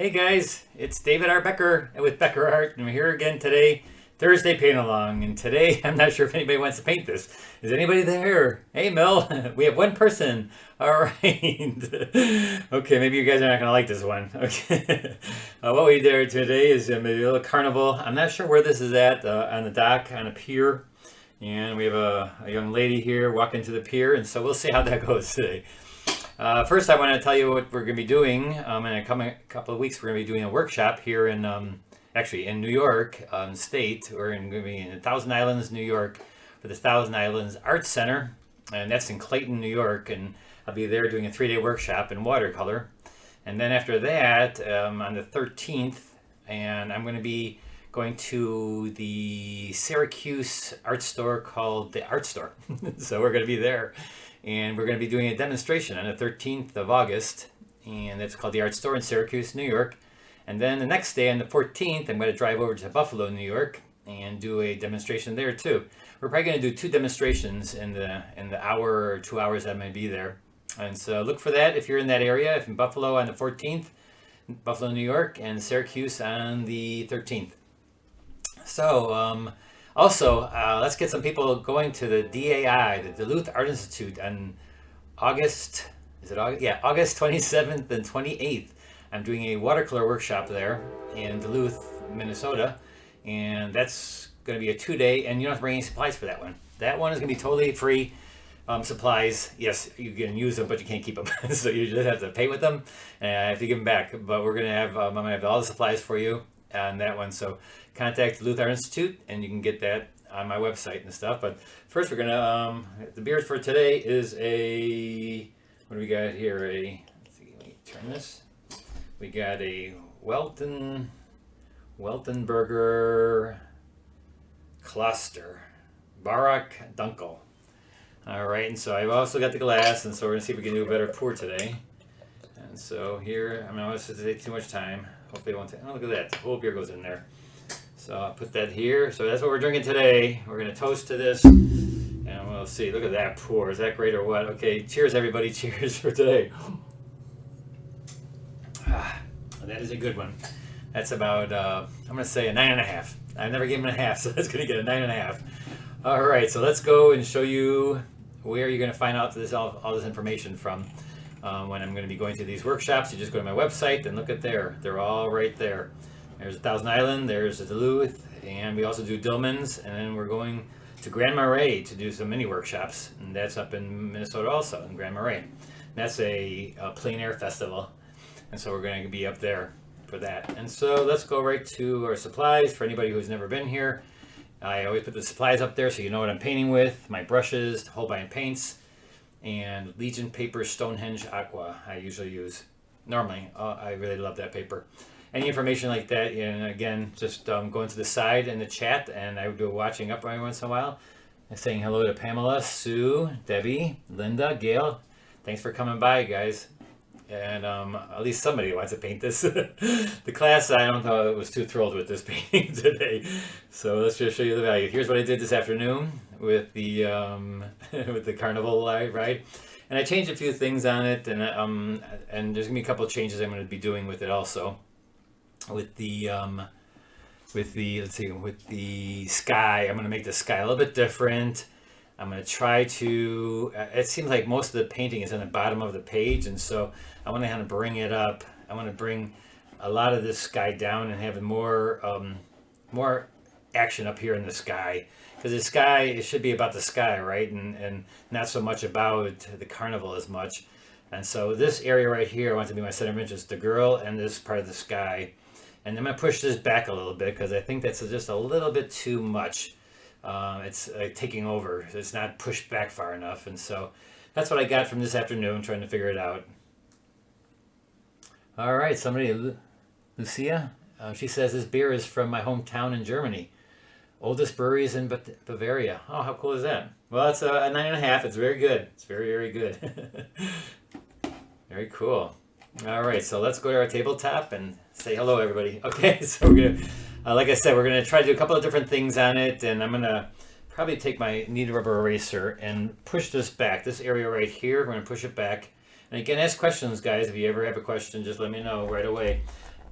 Hey guys, it's David R. Becker with BeckerArt, and we're here again today, Thursday Paint Along. And today, I'm not sure if anybody wants to paint this. Is anybody there? Hey Mel, we have one person. All right. Okay, maybe you guys are not going to like this one. Okay. What we do today is maybe a little carnival. I'm not sure where this is at, on the dock, on a pier. And we have a young lady here walking to the pier, and so we'll see how that goes today. First, I want to tell you what we're going to be doing. In a couple of weeks, we're going to be doing a workshop here in, actually in New York State. We're going to be in Thousand Islands, New York, for the Thousand Islands Arts Center, and that's in Clayton, New York. And I'll be there doing a 3-day workshop in watercolor. And then after that, on the 13th, and I'm going to be going to the Syracuse art store called the Art Store. So we're going to be there. And we're going to be doing a demonstration on the 13th of August, and it's called the Art Store in Syracuse, New York. And then the next day, on the 14th, I'm going to drive over to Buffalo, New York, and do a demonstration there too. We're probably going to do 2 demonstrations in the hour or 2 hours I'm going to be there. And so look for that if you're in that area. If in Buffalo on the 14th, Buffalo, New York, and Syracuse on the 13th. So, also, let's get some people going to the DAI, the Duluth Art Institute, on August, is it August? Yeah, August 27th and 28th. I'm doing a watercolor workshop there in Duluth, Minnesota, and that's going to be a 2-day, and you don't have to bring any supplies for that one. That one is going to be totally free. Supplies, yes, you can use them, but you can't keep them. So you just have to pay with them, and I have to give them back. But we're going to have, I'm going to have all the supplies for you on that one. So contact Duluth Art Institute, and you can get that on my website and stuff. But first, we're gonna the beer for today is a, what do we got here? Let's see, let me turn this. We got a Weltenberger Cluster Barak Dunkel. All right, and so I've also got the glass, and so we're gonna see if we can do a better pour today. And so here, I'm not going to take too much time. Hopefully it won't take, oh, look at that, the whole beer goes in there. So I'll put that here. So that's what we're drinking today. We're going to toast to this, and we'll see. Look at that pour. Is that great or what? Okay, cheers everybody. Cheers for today. That is a good one. That's about, I'm going to say a 9.5. I've never given it a half, so that's going to get a 9.5. All right, so let's go and show you where you're going to find out all this information from. When I'm going to be going to these workshops, you just go to my website and look at there. They're all right there. There's Thousand Island, there's Duluth, and we also do Dillman's, and then we're going to Grand Marais to do some mini workshops, and that's up in Minnesota also, in Grand Marais. That's a plein air festival, and so we're going to be up there for that. And so let's go right to our supplies. For anybody who's never been here, I always put the supplies up there so you know what I'm painting with. My brushes, Holbein paints, and Legion paper Stonehenge Aqua I usually use. Normally, I really love that paper. Any information like that, and again, just going to the side in the chat, and I would be watching up every once in a while and saying hello to Pamela, Sue, Debbie, Linda, Gail. Thanks for coming by, guys. And at least somebody wants to paint this. The class, I don't know, was too thrilled with this painting today. So let's just show you the value. Here's what I did this afternoon with the with the Carnival ride. And I changed a few things on it, and there's gonna be a couple of changes I'm gonna be doing with it also. With the with the sky, I'm gonna make the sky a little bit different. I'm going to try to, it seems like most of the painting is on the bottom of the page, and so I want to kind of bring it up. I want to bring a lot of this sky down and have more action up here in the sky. Because the sky, it should be about the sky, right? And not so much about the carnival as much. And so this area right here, I want to be my center of interest, the girl and this part of the sky. And I'm going to push this back a little bit because I think that's just a little bit too much. It's taking over. It's not pushed back far enough, and so that's what I got from this afternoon, trying to figure it out. All right, somebody, Lucia, she says this beer is from my hometown in Germany. Oldest breweries in Bavaria. Oh, how cool is that? Well, it's a 9.5. It's very good. It's very, very good. Very cool. All right, so let's go to our tabletop and say hello, everybody. Okay, so we're gonna. Like I said, we're going to try to do a couple of different things on it, and I'm going to probably take my kneaded rubber eraser and push this back. This area right here, we're going to push it back. And again, ask questions, guys. If you ever have a question, just let me know right away.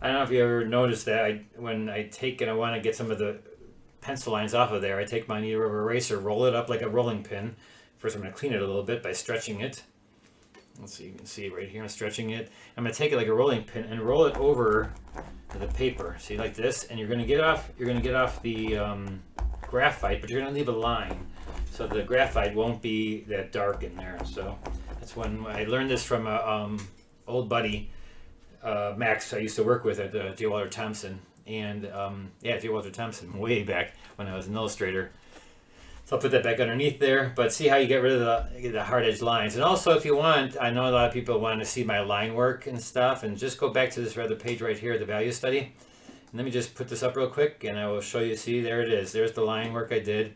I don't know if you ever noticed that when I take and I want to get some of the pencil lines off of there, I take my needle rubber eraser, roll it up like a rolling pin. First I'm going to clean it a little bit by stretching it. Let's see, you can see right here I'm stretching it. I'm going to take it like a rolling pin and roll it over to the paper. See, like this, and you're going to get off the graphite, but you're going to leave a line so the graphite won't be that dark in there. So that's when I learned this from a old buddy, Max, I used to work with at J. Walter Thompson. And yeah, J. Walter Thompson, way back when I was an illustrator. So I'll put that back underneath there, but see how you get rid of the hard edge lines. And also, if you want, I know a lot of people want to see my line work and stuff, and just go back to this other page right here, the value study. And let me just put this up real quick, and I will show you. See, there it is. There's the line work I did.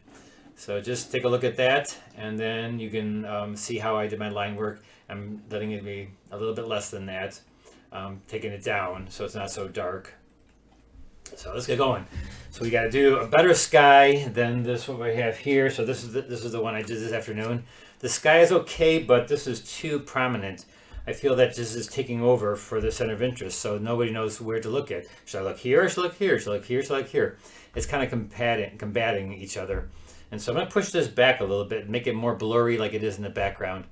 So just take a look at that, and then you can see how I did my line work. I'm letting it be a little bit less than that, taking it down so it's not so dark. So let's get going. So we got to do a better sky than this what we have here. So this is the one I did this afternoon. The sky is okay, but this is too prominent. I feel that this is taking over for the center of interest, so nobody knows where to look at. Should I look here? Or should I look here? Should I look here? Should I look here? It's kind of combating each other. And so I'm going to push this back a little bit, make it more blurry like it is in the background.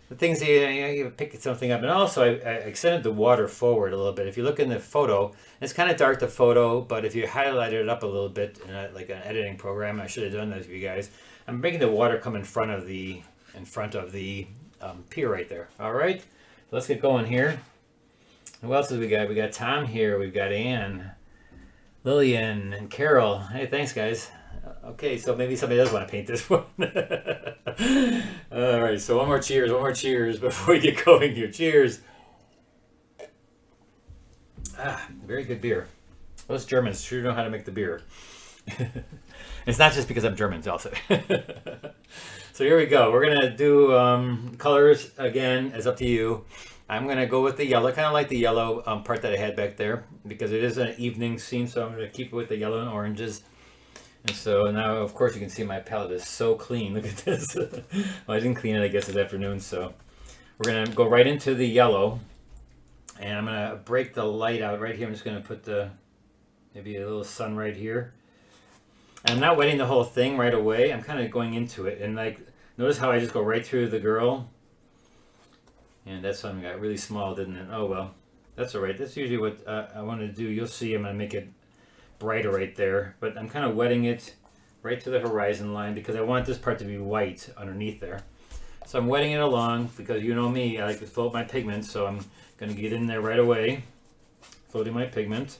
The things you pick something up, and also I extended the water forward a little bit. If you look in the photo, it's kind of dark, the photo, but if you highlighted it up a little bit in like an editing program, I should have done that for you guys. I'm making the water come in front of the pier right there. All right, so let's get going here. Who else have we got? We got Tom here. We've got Ann, Lillian, and Carol. Hey, thanks guys. Okay, so maybe somebody does want to paint this one. All right, so one more cheers before we get going here. Cheers. Ah, very good beer. Those Germans sure know how to make the beer. It's not just because I'm German, also. So here we go. We're going to do colors again. It's up to you. I'm going to go with the yellow, kind of like the yellow part that I had back there, because it is an evening scene, so I'm going to keep it with the yellow and oranges. And so now, of course, you can see my palette is so clean. Look at this. Well, I didn't clean it, I guess, this afternoon. So we're going to go right into the yellow. And I'm going to break the light out right here. I'm just going to put maybe a little sun right here. And I'm not wetting the whole thing right away. I'm kind of going into it. And like, notice how I just go right through the girl. And that sun got really small, didn't it? Oh, well, that's all right. That's usually what I want to do. You'll see I'm going to make it brighter right there, but I'm kind of wetting it right to the horizon line because I want this part to be white underneath there. So I'm wetting it along because you know me, I like to float my pigment, so I'm going to get in there right away, floating my pigment.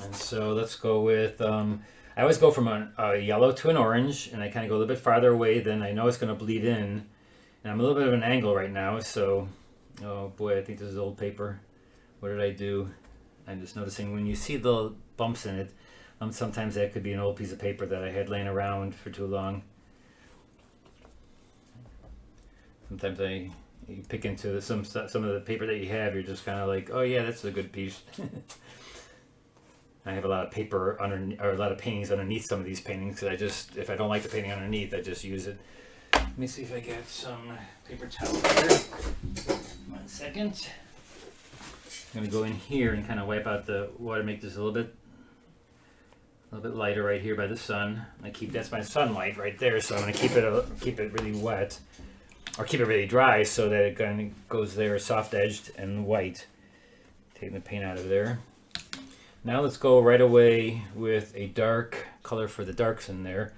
And so let's go with, I always go from a yellow to an orange, and I kind of go a little bit farther away, then I know it's going to bleed in. And I'm a little bit of an angle right now, so, oh boy, I think this is old paper. What did I do? I'm just noticing when you see the bumps in it, sometimes that could be an old piece of paper that I had laying around for too long. Sometimes you pick into some of the paper that you have, you're just kind of like, oh yeah, that's a good piece. I have a lot of paper or a lot of paintings underneath some of these paintings because if I don't like the painting underneath, I just use it. Let me see if I get some paper towel here. 1 second. I'm going to go in here and kind of wipe out the water, make this a little bit lighter right here by the sun. That's my sunlight right there, so I'm going to keep it really wet, or keep it really dry so that it kind of goes there soft edged and white. Taking the paint out of there. Now let's go right away with a dark color for the darks in there.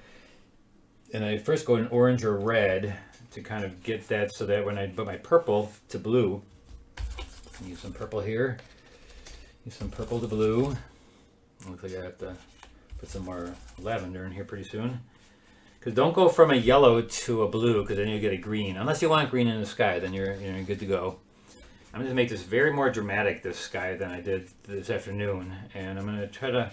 And I first go in orange or red to kind of get that so that when I put my purple to blue, use some purple here. Use some purple to blue. Looks like I have to put some more lavender in here pretty soon. Because don't go from a yellow to a blue, because then you get a green. Unless you want green in the sky, then you're good to go. I'm going to make this very more dramatic, this sky, than I did this afternoon. And I'm going to try to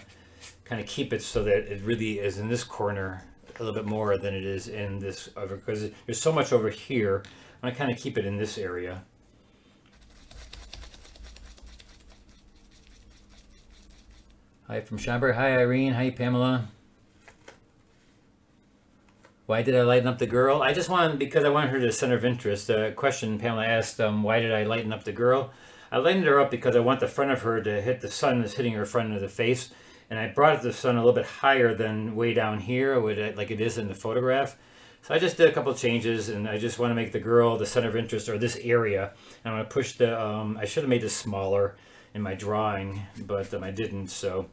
kind of keep it so that it really is in this corner a little bit more than it is in this other, because there's so much over here. I'm going to kind of keep it in this area. Hi from Schomburg. Hi Irene. Hi Pamela. Why did I lighten up the girl? I just wanted, because I wanted her to center of interest. A question Pamela asked, why did I lighten up the girl? I lightened her up because I want the front of her to hit the sun that's hitting her front of the face. And I brought the sun a little bit higher than way down here, like it is in the photograph. So I just did a couple changes, and I just want to make the girl the center of interest, or this area. And I'm going to push the, I should have made this smaller in my drawing, but I didn't. So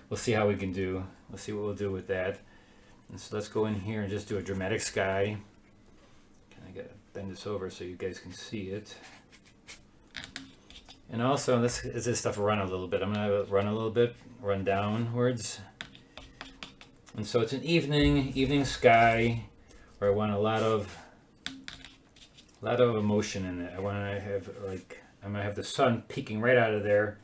we'll see how we can do. We'll see what we'll do with that. And so let's go in here and just do a dramatic sky. I gotta bend this over so you guys can see it. And also, let's let this stuff run a little bit. I'm gonna run a little bit, run downwards. And so it's an evening sky where I want a lot of emotion in it. I want to have, like, I'm gonna have the sun peeking right out of there.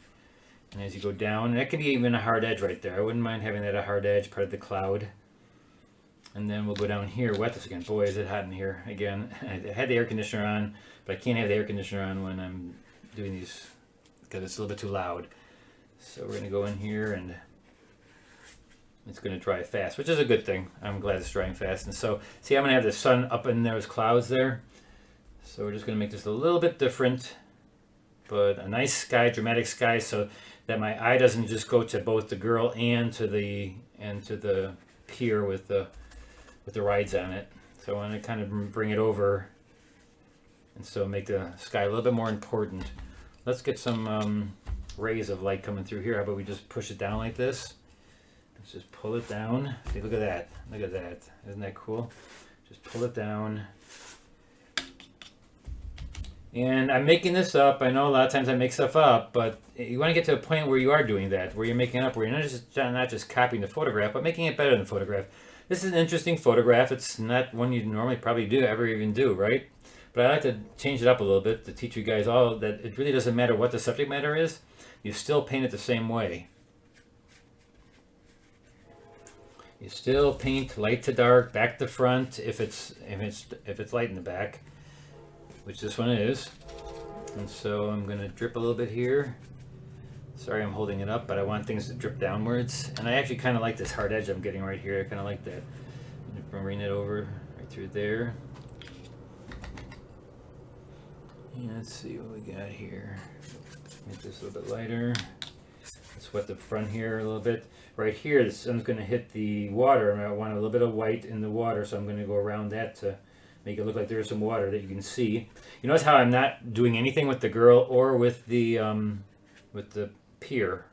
And as you go down, that could be even a hard edge right there. I wouldn't mind having that a hard edge, part of the cloud. And then we'll go down here, wet this again. Boy, is it hot in here again. I had the air conditioner on, but I can't have the air conditioner on when I'm doing these because it's a little bit too loud. So we're gonna go in here and it's gonna dry fast, which is a good thing. I'm glad it's drying fast. And so, see, I'm gonna have the sun up in those clouds there. So we're just gonna make this a little bit different, but a nice sky, dramatic sky, so that my eye doesn't just go to both the girl and to the pier with the rides on it. So I want to kind of bring it over, and so make the sky a little bit more important. Let's get some rays of light coming through here. How about we just push it down like this? Let's just pull it down. See, look at that. Look at that. Isn't that cool? Just pull it down. And I'm making this up. I know a lot of times I make stuff up, but you want to get to a point where you are doing that, where you're making it up, where you're not just copying the photograph, but making it better than the photograph. This is an interesting photograph. It's not one you normally probably ever even do, right? But I like to change it up a little bit to teach you guys all that it really doesn't matter what the subject matter is. You still paint it the same way. You still paint light to dark, back to front if it's light in the back, which this one is. And so I'm going to drip a little bit here. Sorry I'm holding it up, but I want things to drip downwards. And I actually kind of like this hard edge I'm getting right here. I kind of like that. I'm going to bring it over right through there. And let's see what we got here. Make this a little bit lighter. Let's wet the front here a little bit. Right here, the sun's going to hit the water, and I want a little bit of white in the water, so I'm going to go around that to make it look like there's some water that you can see. You notice how I'm not doing anything with the girl or with the pier,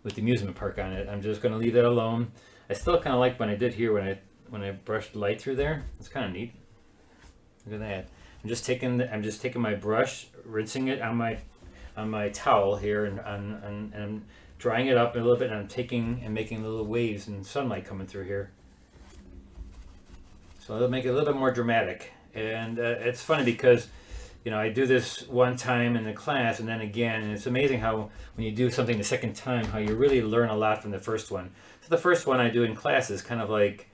with the amusement park on it. I'm just going to leave that alone. I still kind of like when I did here when I brushed light through there. It's kind of neat. Look at that. I'm just taking my brush, rinsing it on my towel here, and I'm drying it up a little bit, and I'm taking and making little waves and sunlight coming through here. So it'll make it a little bit more dramatic. And it's funny because, you know, I do this one time in the class and then again, and it's amazing how when you do something the second time, how you really learn a lot from the first one. So the first one I do in class is kind of like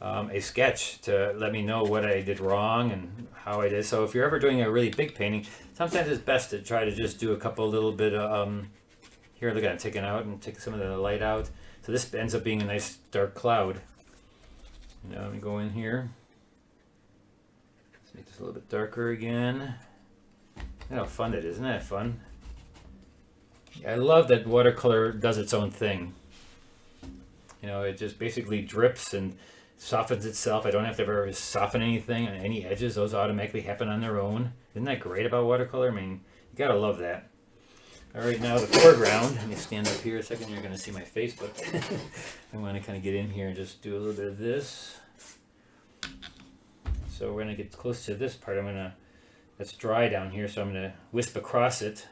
a sketch to let me know what I did wrong and how I did. So if you're ever doing a really big painting, sometimes it's best to try to just do a couple little bit of, here, look at it, taking out and take some of the light out. So this ends up being a nice dark cloud. Now let me go in here. Let's make this a little bit darker again. Look how fun that is, isn't that fun? I love that watercolor does its own thing. You know, it just basically drips and softens itself. I don't have to ever soften anything on any edges. Those automatically happen on their own. Isn't that great about watercolor? I mean, you gotta love that. All right, now the foreground. Let me stand up here a second. You're gonna see my face, but I want to kind of get in here and just do a little bit of this. So we're gonna get close to this part. It's dry down here, so I'm gonna wisp across it.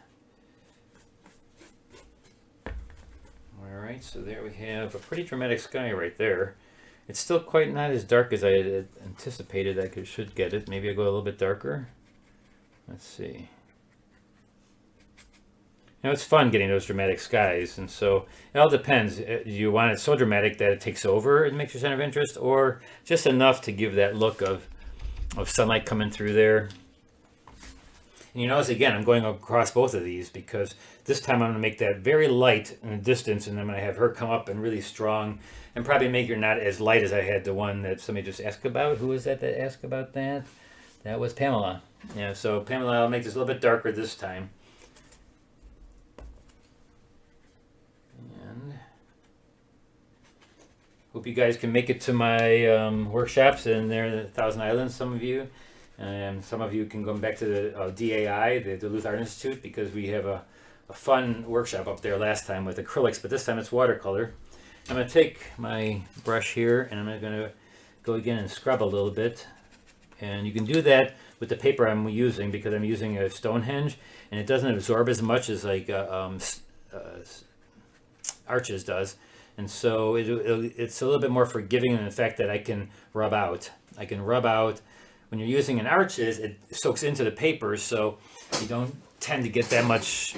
All right, so there we have a pretty dramatic sky right there. It's still quite not as dark as I had anticipated I should get it. Maybe I'll go a little bit darker. Let's see. You know, it's fun getting those dramatic skies, and so it all depends. Do you want it so dramatic that it takes over and makes your center of interest, or just enough to give that look of sunlight coming through there? And you notice again, I'm going across both of these because this time I'm going to make that very light in the distance, and I'm going to have her come up and really strong, and probably make her not as light as I had the one that somebody just asked about. Who was that asked about that? That was Pamela. Yeah, so Pamela, I'll make this a little bit darker this time. And hope you guys can make it to my workshops, and they're in Thousand Islands, some of you. And some of you can go back to the DAI, the Duluth Art Institute, because we have a fun workshop up there last time with acrylics, but this time it's watercolor. I'm going to take my brush here, and I'm going to go again and scrub a little bit. And you can do that with the paper I'm using, because I'm using a Stonehenge, and it doesn't absorb as much as like Arches does. And so it's a little bit more forgiving in the fact that I can rub out. When you're using an Arches, it soaks into the paper, so you don't tend to get that much,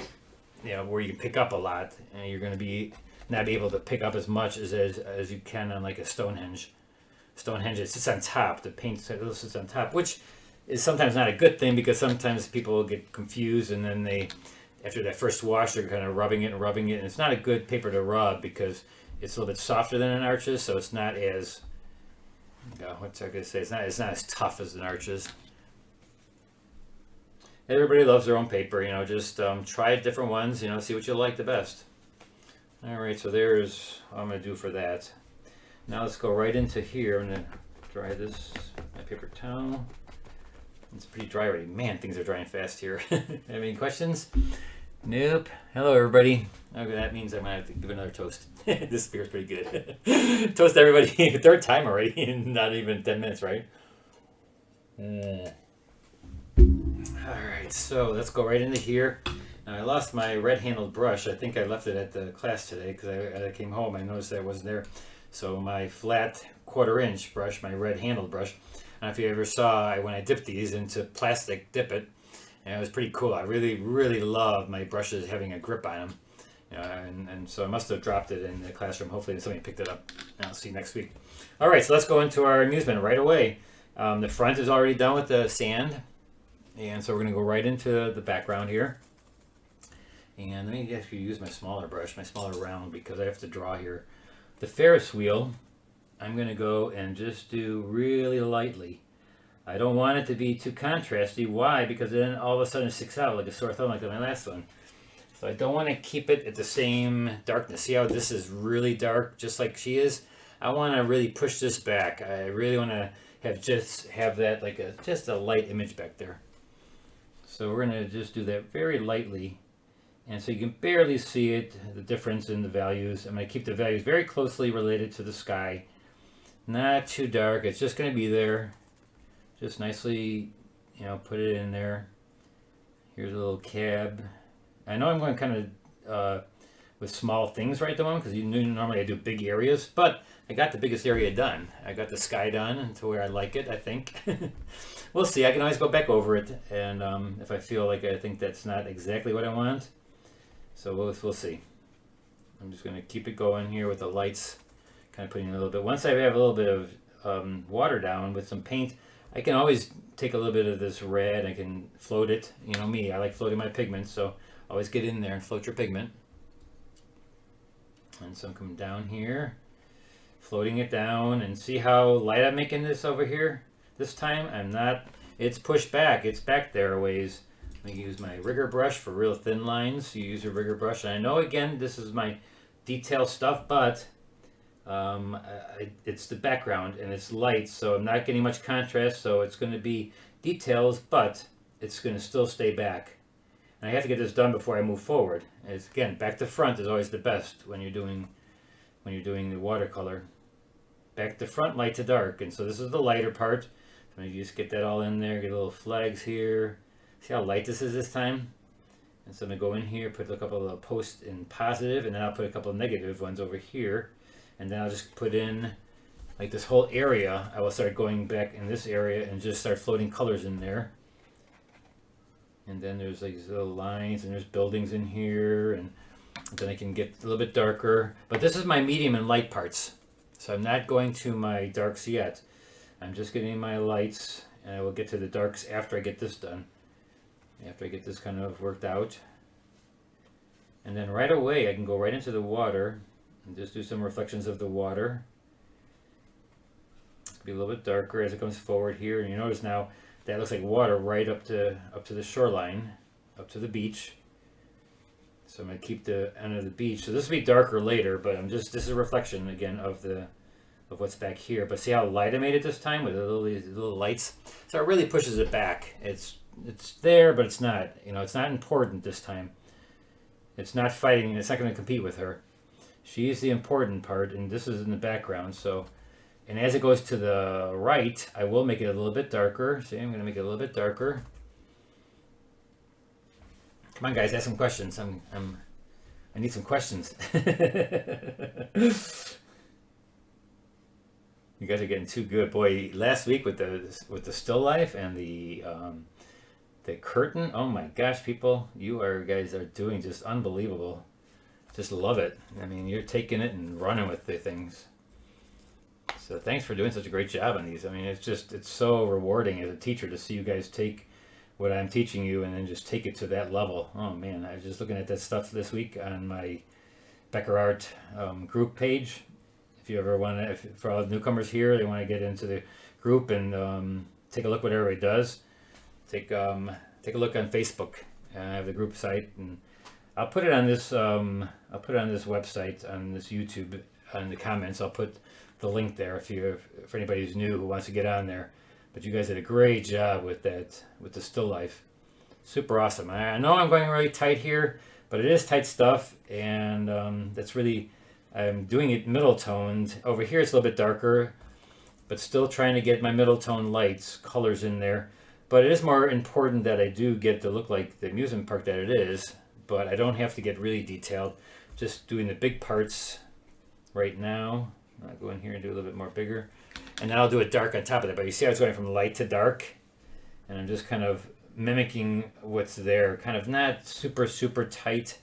where you can pick up a lot, and you're going to be not able to pick up as much as you can on like a Stonehenge. Stonehenge, it sits on top. The paint sits on top, which is sometimes not a good thing, because sometimes people get confused, and then after that first wash, they're kind of rubbing it, and it's not a good paper to rub because it's a little bit softer than an Arches, so it's not as what's I gonna say? It's not as tough as an Arches. Everybody loves their own paper, just try different ones, see what you like the best. All right, so there's what I'm gonna do for that. Now let's go right into here. I'm gonna dry this, my paper towel. It's pretty dry already. Man, things are drying fast here. Have any questions? Nope. Hello, everybody. Okay, that means I might have to give another toast. This beer's pretty good. Toast everybody. Third time already in not even 10 minutes, right? All right, so let's go right into here. Now, I lost my red-handled brush. I think I left it at the class today because I came home. I noticed that it wasn't there. So my flat 1/4-inch brush, my red-handled brush, and if you ever saw when I dipped these into plastic, dip it, and it was pretty cool. I really, really love my brushes having a grip on them. And so I must have dropped it in the classroom. Hopefully somebody picked it up. I'll see you next week. All right, so let's go into our amusement right away. The front is already done with the sand. And so we're going to go right into the background here. And let me actually use my smaller brush, my smaller round, because I have to draw here. The Ferris wheel, I'm going to go and just do really lightly. I don't want it to be too contrasty. Why? Because then all of a sudden it sticks out like a sore thumb like my last one. So I don't want to keep it at the same darkness. See how this is really dark, just like she is? I want to really push this back. I really want to have that like just a light image back there. So we're going to just do that very lightly. And so you can barely see it, the difference in the values. I'm going to keep the values very closely related to the sky. Not too dark. It's just going to be there. Just nicely, put it in there. Here's a little cab. I know I'm going kind of with small things right at the moment, because normally I do big areas, but I got the biggest area done. I got the sky done to where I like it, I think. We'll see. I can always go back over it, and if I feel like I think that's not exactly what I want. So we'll see. I'm just going to keep it going here with the lights, kind of putting a little bit. Once I have a little bit of water down with some paint, I can always take a little bit of this red. I can float it. Me, I like floating my pigment, so always get in there and float your pigment. And so I'm coming down here, floating it down, and see how light I'm making this over here? This time I'm not, it's pushed back. It's back there a ways. I use my rigger brush for real thin lines. You use your rigger brush. And I know, again, this is my detail stuff, but it's the background and it's light, so I'm not getting much contrast, so it's going to be details, but it's going to still stay back. And I have to get this done before I move forward. And it's, again, back to front is always the best when you're doing the watercolor. Back to front, light to dark. And so this is the lighter part. So you just get that all in there, get little flags here. See how light this is this time? And so I'm going to go in here, put a couple of posts in positive, and then I'll put a couple of negative ones over here. And then I'll just put in, like this whole area, I will start going back in this area and just start floating colors in there. And then there's like these little lines, and there's buildings in here, and then I can get a little bit darker. But this is my medium and light parts. So I'm not going to my darks yet. I'm just getting my lights, and I will get to the darks after I get this done. after I get this kind of worked out. And then right away I can go right into the water and just do some reflections of the water. Be a little bit darker as it comes forward here, and you notice now that looks like water right up to the shoreline, up to the beach. So I'm going to keep the end of the beach. So this will be darker later, but this is a reflection again of what's back here. But see how light I made it this time with these little lights? So it really pushes it back. It's there, but it's not. It's not important this time. It's not fighting. It's not going to compete with her. She's the important part, and this is in the background. So, and as it goes to the right, I will make it a little bit darker. See, I'm going to make it a little bit darker. Come on, guys, ask some questions. I need some questions. You guys are getting too good, boy. Last week with the still life and the curtain. Oh my gosh, people, you guys are doing just unbelievable. Just love it. I mean, you're taking it and running with the things. So thanks for doing such a great job on these. I mean, it's so rewarding as a teacher to see you guys take what I'm teaching you and then just take it to that level. Oh man, I was just looking at that stuff this week on my BeckerArt group page. If you ever want to, for all the newcomers here, they want to get into the group and take a look what everybody does. Take a look on Facebook. I have the group site, and I'll put it on this. I'll put it on this website, on this YouTube, on the comments. I'll put the link there for anybody who's new who wants to get on there. But you guys did a great job with that, with the still life. Super awesome. I know I'm going really tight here, but it is tight stuff, and that's really, I'm doing it middle toned. Over here it's a little bit darker, but still trying to get my middle tone lights, colors in there. But it is more important that I do get to look like the amusement park that it is, but I don't have to get really detailed. Just doing the big parts right now. I'll go in here and do a little bit more bigger. And then I'll do it dark on top of that. But you see I was going from light to dark, and I'm just kind of mimicking what's there. Kind of not super, super tight.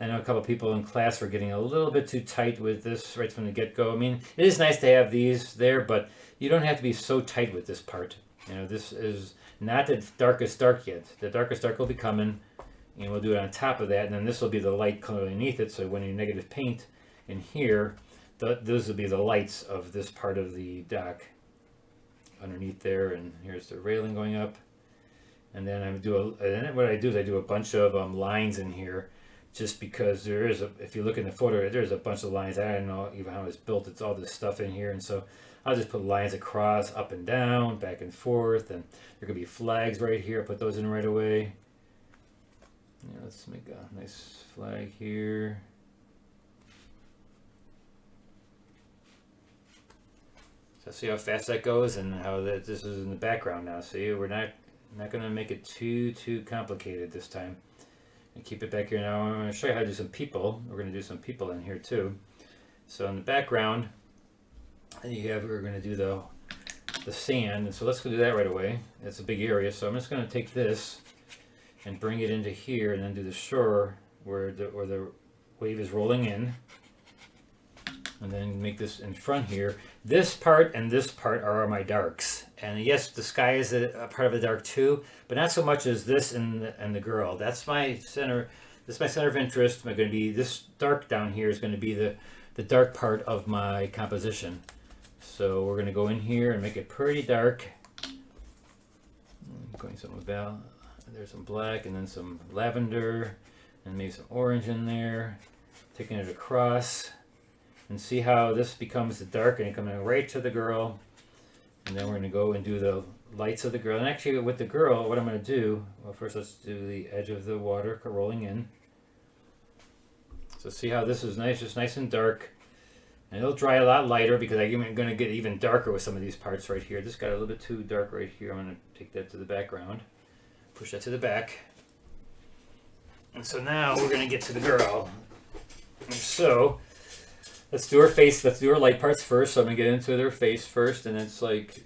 I know a couple people in class were getting a little bit too tight with this right from the get-go. I mean, it is nice to have these there, but you don't have to be so tight with this part. This is not the darkest dark yet. The darkest dark will be coming, and we'll do it on top of that, and then this will be the light color underneath it. So when you negative paint in here, those will be the lights of this part of the dock underneath there, and here's the railing going up. And then what I do is I do a bunch of lines in here, just because there is if you look in the photo, there's a bunch of lines. I don't know even how it's built. It's all this stuff in here, and so I'll just put lines across, up and down, back and forth, and there could be flags right here. I'll put those in right away. Let's make a nice flag here. So see how fast that goes, and how this is in the background now. See, we're not going to make it too complicated this time. And keep it back here. Now I'm going to show you how to do some people. We're going to do some people in here too. So in the background, we're going to do the sand, and so let's go do that right away. It's a big area, so I'm just going to take this and bring it into here, and then do the shore where the wave is rolling in. And then make this in front here. This part and this part are my darks. And yes, the sky is a part of the dark too, but not so much as this and the girl. That's my center. This is my center of interest. Going to be this dark down here is going to be the dark part of my composition. So we're going to go in here and make it pretty dark. Going some about. There's some black and then some lavender and maybe some orange in there. Taking it across. And see how this becomes the dark and coming right to the girl. And then we're going to go and do the lights of the girl. And actually with the girl, what I'm going to do, well, first let's do the edge of the water rolling in. So see how this is nice, just nice and dark. And it'll dry a lot lighter because I'm going to get even darker with some of these parts right here. This got a little bit too dark right here. I'm going to take that to the background. Push that to the back. And so now we're going to get to the girl. And so let's do her face. Let's do her light parts first. So I'm going to get into their face first. And it's like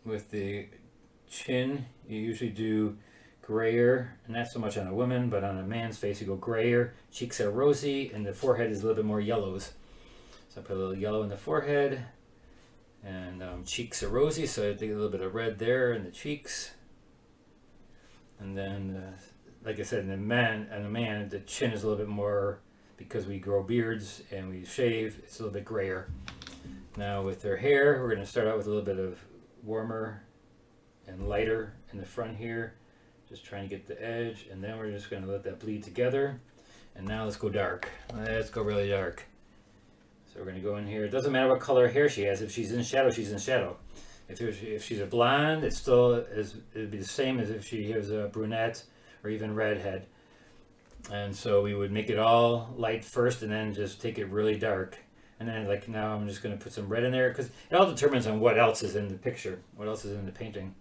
with the chin, you usually do grayer. And not so much on a woman, but on a man's face, you go grayer. Cheeks are rosy, and the forehead is a little bit more yellows. So I put a little yellow in the forehead. And cheeks are rosy, so I take a little bit of red there in the cheeks. And then, like I said, in the man, the chin is a little bit more, because we grow beards and we shave, it's a little bit grayer. Now with her hair, we're going to start out with a little bit of warmer and lighter in the front here, just trying to get the edge, and then we're just going to let that bleed together. And now let's go dark. Let's go really dark. So we're going to go in here. It doesn't matter what color hair she has. If she's in shadow, she's in shadow. If she's a blonde, it would be the same as if she has a brunette or even redhead. And so we would make it all light first and then just take it really dark. And then like now I'm just going to put some red in there, because it all determines on what else is in the picture, what else is in the painting.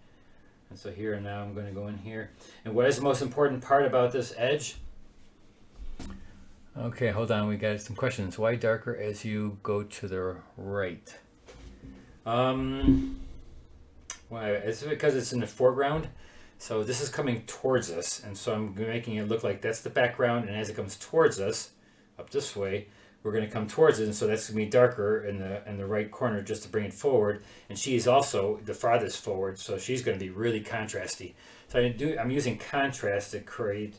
And so here and now I'm going to go in here. And what is the most important part about this edge? Okay, hold on, we got some questions. Why darker as you go to the right? Why? It's because it's in the foreground. So this is coming towards us, and so I'm making it look like that's the background, and as it comes towards us, up this way, we're going to come towards it, and so that's going to be darker in the right corner just to bring it forward. And she's also the farthest forward, so she's going to be really contrasty. So I'm using contrast to create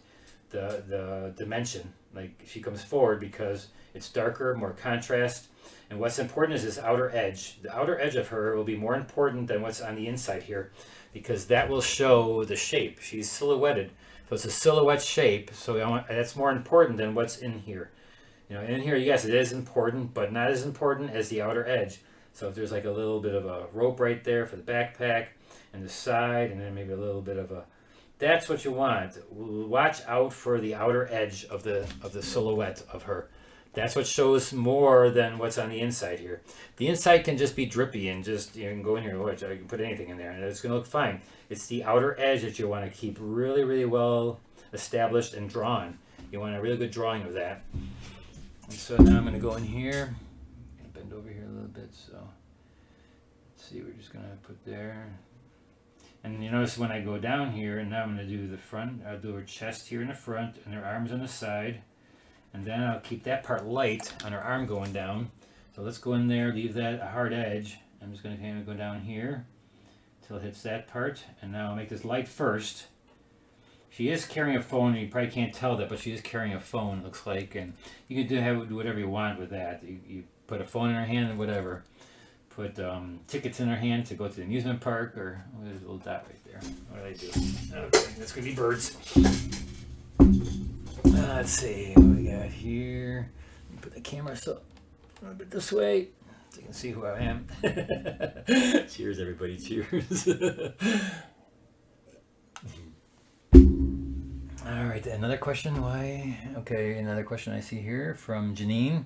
the dimension. Like she comes forward because it's darker, more contrast. And what's important is this outer edge. The outer edge of her will be more important than what's on the inside here, because that will show the shape. She's silhouetted, so it's a silhouette shape. So that's more important than what's in here. You know, in here, yes, it is important, but not as important as the outer edge. So if there's like a little bit of a rope right there for the backpack and the side, and then maybe a little bit of a, that's what you want. Watch out for the outer edge of the silhouette of her. That's what shows more than what's on the inside here. The inside can just be drippy and just, you can go in here and watch. I can put anything in there and it's going to look fine. It's the outer edge that you want to keep really, really well established and drawn. You want a really good drawing of that. And so now I'm going to go in here. I'm going to bend over here a little bit. So let's see, we're just going to put there. And you notice when I go down here, and now I'm going to do the front, I'll do her chest here in the front and her arms on the side. And then I'll keep that part light on her arm going down. So let's go in there, leave that a hard edge. I'm just going to kind of go down here until it hits that part. And now I'll make this light first. She is carrying a phone. You probably can't tell that, but she is carrying a phone, it looks like. And you can do whatever you want with that. You put a phone in her hand or whatever. Put tickets in her hand to go to the amusement park, or oh, there's a little dot right there. What did I do? Okay, that's going to be birds. Let's see what we got here. Put the camera so a little bit this way so you can see who I am. Cheers, everybody. Cheers. All right, another question. Why? Okay, another question I see here from Janine.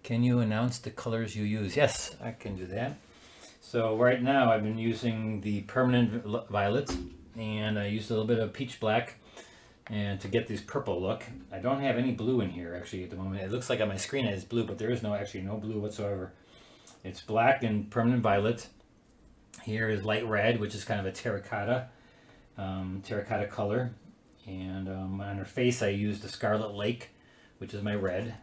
Can you announce the colors you use? Yes, I can do that. So right now I've been using the permanent violet, and I used a little bit of peach black. And to get this purple look, I don't have any blue in here actually at the moment. It looks like on my screen it is blue, but there is actually no blue whatsoever. It's black and permanent violet. Here is light red, which is kind of a terracotta color. And on her face I used the Scarlet Lake, which is my red.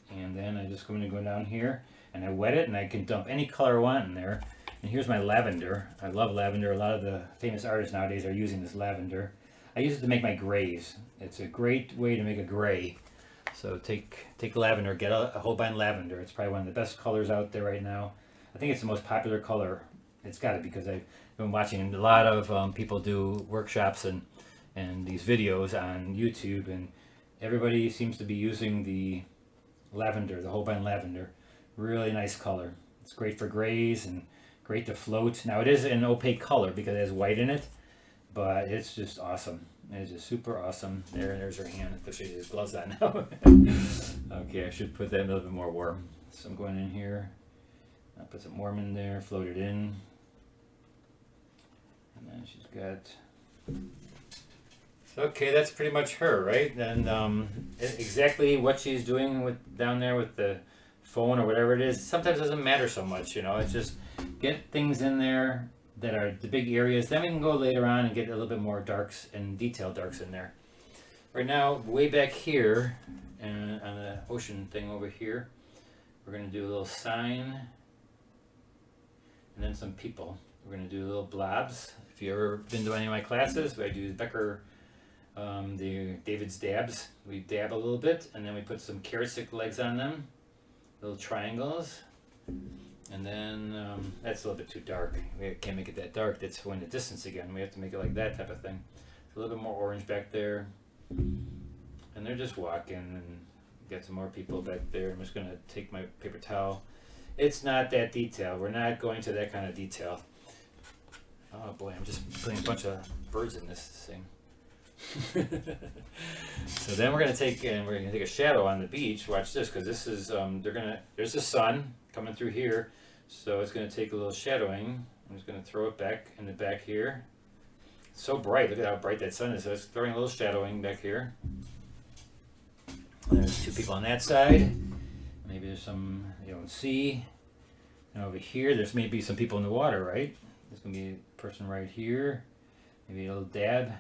And then I'm just going to go down here and I wet it, and I can dump any color I want in there. And here's my lavender. I love lavender. A lot of the famous artists nowadays are using this lavender. I use it to make my grays. It's a great way to make a gray. So take lavender, get a whole bind lavender. It's probably one of the best colors out there right now. I think it's the most popular color. It's got to be, because I've been watching a lot of people do workshops and these videos on YouTube, and everybody seems to be using the lavender, the whole bind lavender. Really nice color. It's great for grays and great to float. Now it is an opaque color because it has white in it. But it's just awesome. It's just super awesome. There's her hand. I should use gloves on now. Okay, I should put that a little bit more warm. So I'm going in here. I'll put some warm in there, float it in. And then she's got... Okay, that's pretty much her, right? And exactly what she's doing down there with the phone or whatever it is, sometimes it doesn't matter so much, you know. It's just get things in there that are the big areas. Then we can go later on and get a little bit more darks and detailed darks in there. Right now, way back here, and on the ocean thing over here, we're going to do a little sign, and then some people. We're going to do little blobs. If you've ever been to any of my classes, I do Becker, the David's dabs. We dab a little bit, and then we put some carrot stick legs on them, little triangles. And then that's a little bit too dark. We can't make it that dark. That's when the distance again. We have to make it like that type of thing. It's a little bit more orange back there. And they're just walking, and got some more people back there. I'm just gonna take my paper towel. It's not that detailed. We're not going to that kind of detail. Oh boy, I'm just putting a bunch of birds in this thing. So then we're gonna take a shadow on the beach. Watch this, because this is there's the sun coming through here, so it's gonna take a little shadowing. I'm just gonna throw it back in the back here. It's so bright. Look at how bright that sun is. So it's throwing a little shadowing back here. And there's two people on that side. Maybe there's some you don't see. And over here, there's maybe some people in the water, right? There's gonna be a person right here. Maybe a little dab.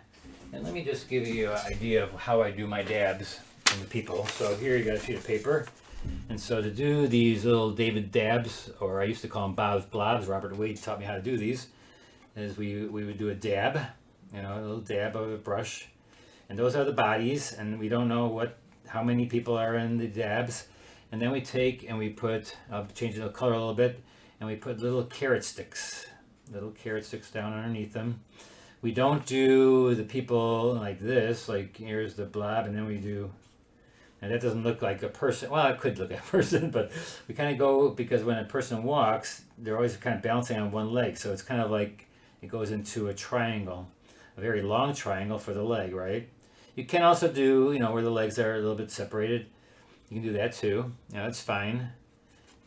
And let me just give you an idea of how I do my dabs on the people. So here you got a sheet of paper. And so to do these little David dabs, or I used to call them Bob's Blobs, Robert Wade taught me how to do these, is we would do a dab, you know, a little dab of a brush. And those are the bodies, and we don't know how many people are in the dabs. And then we take and we put, I'll change the color a little bit, and we put little carrot sticks down underneath them. We don't do the people like this, like here's the blob, and then we do, and that doesn't look like a person. Well, it could look like a person, but we kind of go, because when a person walks, they're always kind of balancing on one leg. So it's kind of like it goes into a triangle, a very long triangle for the leg, right? You can also do, you know, where the legs are a little bit separated. You can do that too. Yeah, that's fine.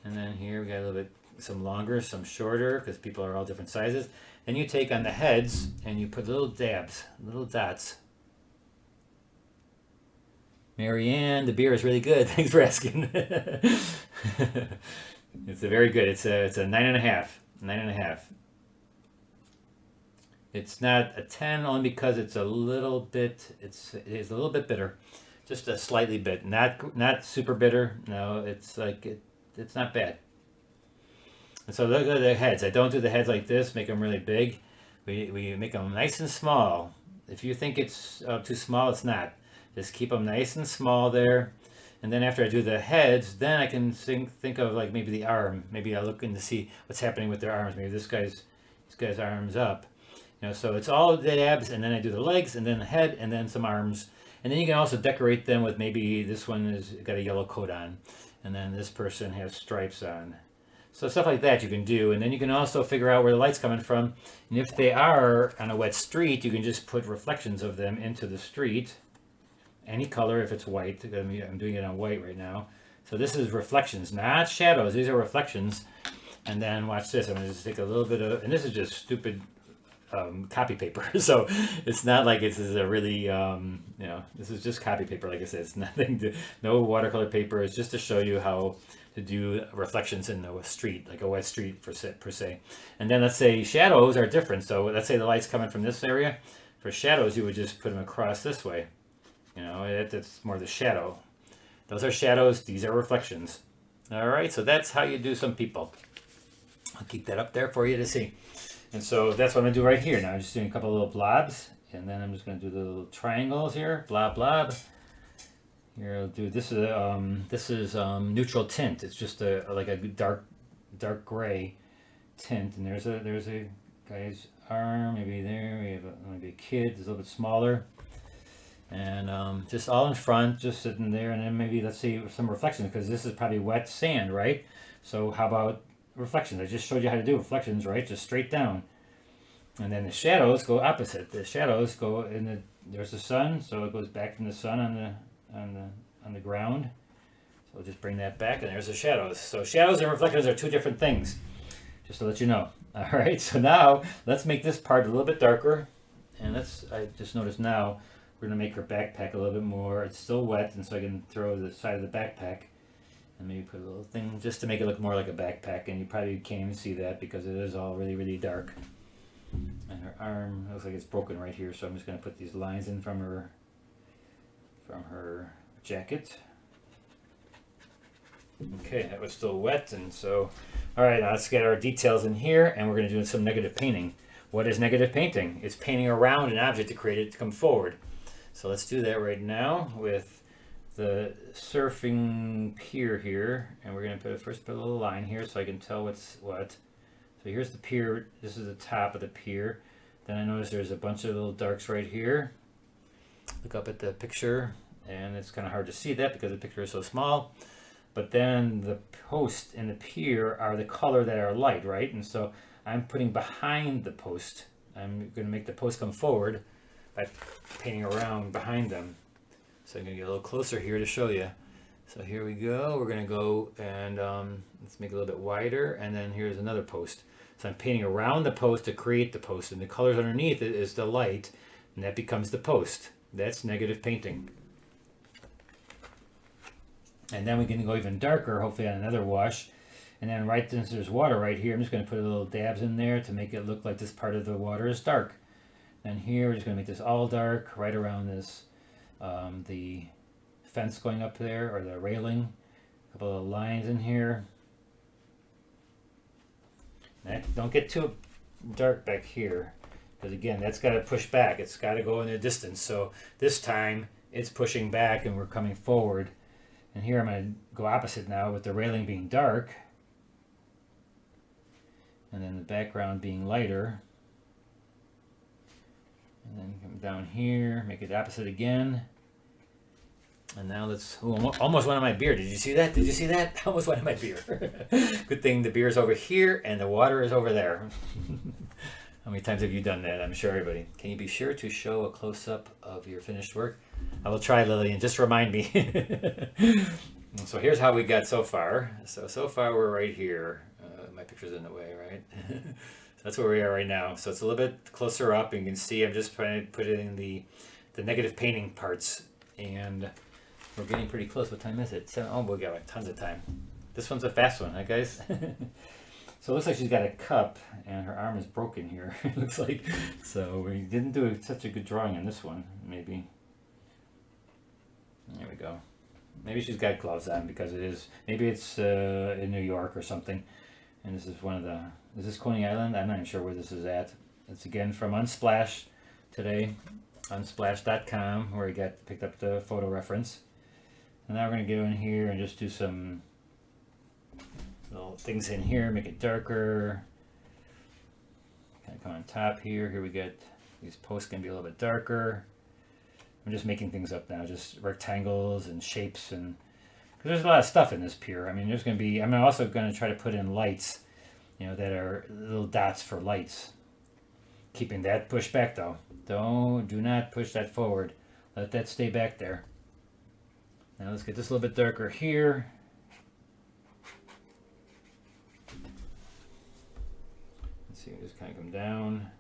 And then here we got a little bit, some longer, some shorter, because people are all different sizes. Then you take on the heads and you put little dabs, little dots. Marianne, the beer is really good. Thanks for asking. It's a very good. It's a 9.5. 9.5. It's not a 10 only because it's a little bit. It is a little bit bitter, just a slightly bit. Not super bitter. No, it's like it's not bad. And so look at the heads. I don't do the heads like this, make them really big. We make them nice and small. If you think it's too small, it's not. Just keep them nice and small there. And then after I do the heads, then I can think of like maybe the arm. Maybe I look in to see what's happening with their arms. Maybe this guy's arms up. You know, so it's all the abs, and then I do the legs, and then the head, and then some arms. And then you can also decorate them with maybe this one has got a yellow coat on, and then this person has stripes on. So stuff like that you can do, and then you can also figure out where the light's coming from. And if they are on a wet street, you can just put reflections of them into the street. Any color if it's white. I'm doing it on white right now. So this is reflections, not shadows. These are reflections. And then watch this. I'm going to just take a little bit of, and this is just stupid copy paper. So it's not like this is a really, you know, this is just copy paper. Like I said, it's nothing to, no watercolor paper. It's just to show you how to do reflections in the street, like a wet street per se. And then let's say shadows are different. So let's say the light's coming from this area. For shadows, you would just put them across this way. You know, that's more the shadow. Those are shadows. These are reflections. All right, so that's how you do some people. I'll keep that up there for you to see. And so that's what I'm going to do right here. Now I'm just doing a couple of little blobs. And then I'm just going to do the little triangles here. Blob, blob. Here I'll do, this is neutral tint. It's just like a dark gray tint. And there's a guy's arm, maybe there. We have maybe a kid, it's a little bit smaller. And just all in front, just sitting there. And then maybe let's see some reflections, because this is probably wet sand, right? So how about reflections? I just showed you how to do reflections, right? Just straight down. And then the shadows go opposite. The shadows go in the, there's the sun, so it goes back from the sun on the ground. So we'll just bring that back, and there's the shadows. So shadows and reflections are two different things, just to let you know. All right, so now let's make this part a little bit darker. And I just noticed now we're gonna make her backpack a little bit more. It's still wet, and so I can throw the side of the backpack and maybe put a little thing just to make it look more like a backpack. And you probably can't even see that because it is all really, really dark. And her arm looks like it's broken right here, so I'm just gonna put these lines in from her jacket. Okay, that was still wet, and so, all right, now let's get our details in here, and we're gonna do some negative painting. what is negative painting? It's painting around an object to create it to come forward. So let's do that right now with the surfing pier here, and we're going to first put a little line here so I can tell what's what. So here's the pier. This is the top of the pier. Then I notice there's a bunch of little darks right here. Look up at the picture, and it's kind of hard to see that because the picture is so small. But then the post and the pier are the color that are light, right? And so I'm putting behind the post. I'm going to make the post come forward by painting around behind them. So I'm going to get a little closer here to show you. So here we go. We're going to go and let's make it a little bit wider. And then here's another post. So I'm painting around the post to create the post. And the colors underneath it is the light. And that becomes the post. That's negative painting. And then we can go even darker, hopefully on another wash. And then right since there's water right here, I'm just going to put a little dabs in there to make it look like this part of the water is dark. And here we're just going to make this all dark right around this the fence going up there, or the railing. A couple of lines in here. Don't get too dark back here, because again, that's got to push back. It's got to go in the distance. So this time it's pushing back and we're coming forward. And here I'm going to go opposite now with the railing being dark and then the background being lighter. And then come down here, make it opposite again. And now let's, almost went on my beer. Did you see that? Did you see that? Almost went on my beer. Good thing the beer is over here and the water is over there. How many times have you done that? I'm sure everybody. Can you be sure to show a close-up of your finished work? I will try, Lillian. Just remind me. So here's how we got so far. So far we're right here. My picture's in the way, right? So that's where we are right now. So it's a little bit closer up. And you can see I'm just trying to put it in the negative painting parts. And we're getting pretty close. What time is it? Oh, we got like tons of time. This one's a fast one, huh, guys? So it looks like she's got a cup and her arm is broken here. It looks like. So we didn't do such a good drawing on this one, maybe. There we go. Maybe she's got gloves on because it is, maybe it's in New York or something. And this is one of the, is this Coney Island? I'm not even sure where this is at. It's again from Unsplash today, unsplash.com, where I picked up the photo reference. And now we're going to go in here and just do some little things in here, make it darker. Kind of come on top here. Here we get, these posts can be a little bit darker. I'm just making things up now, just rectangles and shapes, and because there's a lot of stuff in this pier. I mean, there's going to be, I'm also going to try to put in lights, you know, that are little dots for lights. Keeping that pushed back though. Do not push that forward. Let that stay back there. Now let's get this a little bit darker here. Let's see, just kind of come down.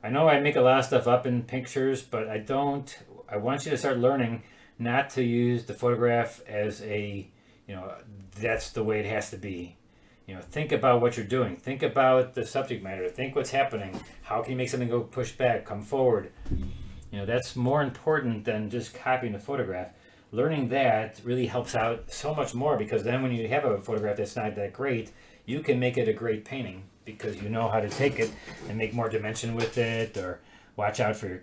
I know I make a lot of stuff up in pictures, but I want you to start learning not to use the photograph as a, you know, that's the way it has to be. You know, think about what you're doing. Think about the subject matter. Think what's happening. How can you make something go push back, come forward? You know, that's more important than just copying the photograph. Learning that really helps out so much more, because then when you have a photograph that's not that great, you can make it a great painting because you know how to take it and make more dimension with it, or watch out for your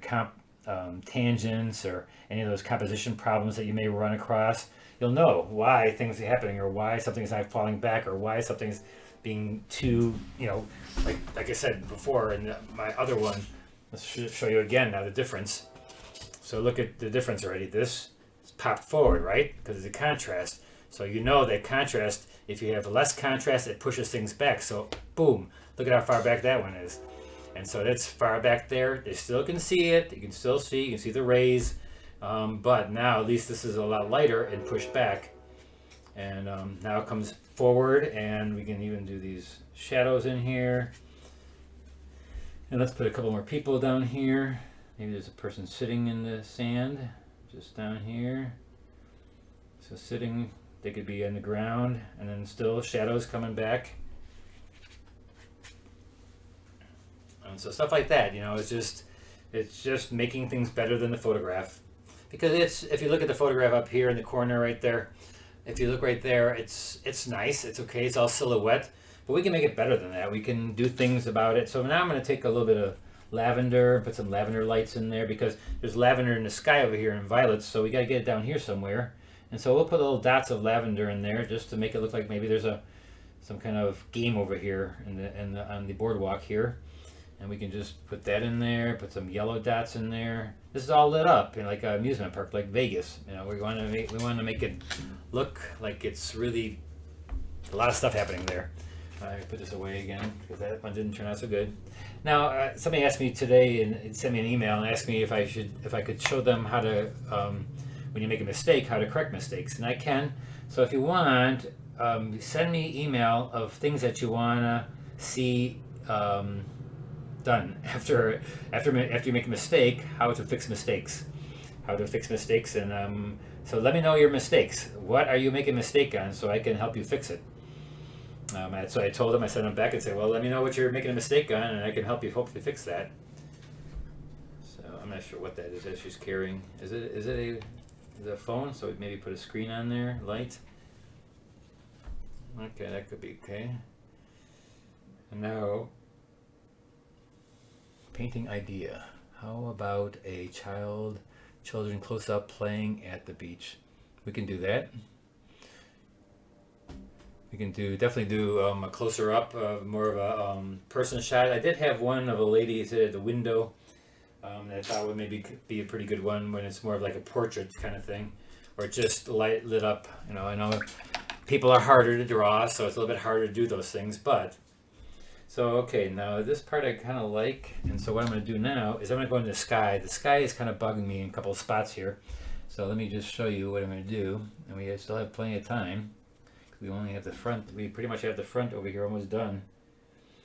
tangents or any of those composition problems that you may run across. You'll know why things are happening, or why something's not falling back, or why something's being too, you know, like I said before in my other one. Let's show you again now the difference. So look at the difference already. This is popped forward, right? Because it's a contrast. So you know that contrast, if you have less contrast, it pushes things back. So boom, look at how far back that one is. And so that's far back there. They still can see it. You can still see, you can see the rays. But now at least this is a lot lighter and pushed back. And now it comes forward, and we can even do these shadows in here. And let's put a couple more people down here. Maybe there's a person sitting in the sand, just down here. So sitting, they could be on the ground, and then still shadows coming back. And so stuff like that, you know, it's just making things better than the photograph. Because if you look at the photograph up here in the corner right there, if you look right there, it's nice, it's okay, it's all silhouette. But we can make it better than that. We can do things about it. So now I'm going to take a little bit of lavender and put some lavender lights in there, because there's lavender in the sky over here and violets, so we got to get it down here somewhere. And so we'll put little dots of lavender in there just to make it look like maybe there's some kind of game over here on the boardwalk here. And we can just put that in there, put some yellow dots in there. This is all lit up in like an amusement park, like Vegas. You know, we want to make it look like it's really a lot of stuff happening there. I put this away again because that one didn't turn out so good. Now, somebody asked me today and sent me an email and asked me if I could show them how to, when you make a mistake, how to correct mistakes, and I can. So if you want, send me email of things that you wanna see done after you make a mistake, how to fix mistakes, and so let me know your mistakes. What are you making a mistake on, so I can help you fix it. So I told him, I sent him back and said, well, let me know what you're making a mistake on, and I can help you hopefully fix that. So I'm not sure what that is that she's carrying. Is it a phone? So maybe put a screen on there, light. Okay, that could be okay. And now, painting idea. How about a children close up playing at the beach? We can do that. We can definitely do a closer up, more of a person shot. I did have one of a lady sit at the window that I thought would maybe be a pretty good one when it's more of like a portrait kind of thing, or just lit up. You know, I know people are harder to draw, so it's a little bit harder to do those things. But so okay, now this part I kind of like, and so what I'm going to do now is I'm going to go into the sky. The sky is kind of bugging me in a couple of spots here, so let me just show you what I'm going to do, and we still have plenty of time. We only have the front. We pretty much have the front over here almost done.